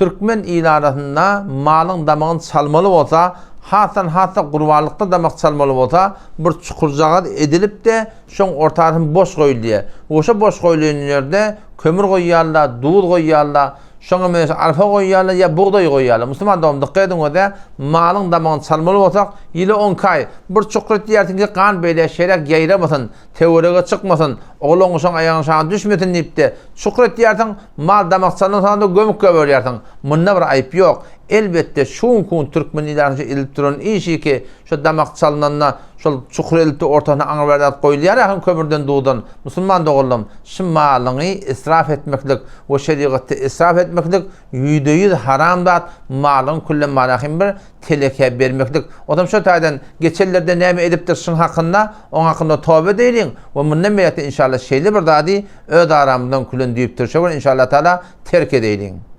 Türkmen ilarasında malın damağın çalmalı olsa, hatta qurbanlıqda damaq çalmalı olsa, bir çukurcağa edilip de şoň ortasyn boş goýulýar. Oşa boş goýulan ýerde kömür goýýarlar, dul goýýarlar, şoňa mesela arpa goýýarlar ya buğday goýýarlar. Musulman dogum dikkat ediňizde malyň damağyn çalmaly bolsak, ýyly 10 kay bir çukur diýerdiňki kan beýle şerek ýaýramasyn, tewerege çykmasyn, oglaň şoň aýagyň şaňa düşmesin diýipdi. Çukur diýerdiň mal damaq çalansa da gömük göberýärdiň. Munda bir aýp ýok. Elbette şoň kun türkmenlilerinize ilip duran işi ki şu damak çalınanna şol çukur elipde ortasyna aňyberdat goýulýar ýa kömürden duýdan. Musulman dogullum şu malyny israf etmeklik we şeriatda israf etmeklik ýüde-ýüz haramdat, malyň kulle malahim bir teleke bermeklik. Odam şu taýdan geçellerde näme edipdir şoň hakynda, oň hakynda tawba edeýin we mundan beýle inşallah şeýle bir dady öz aramdan kullen diýipdir. Şol inşallah taala terk edeýin.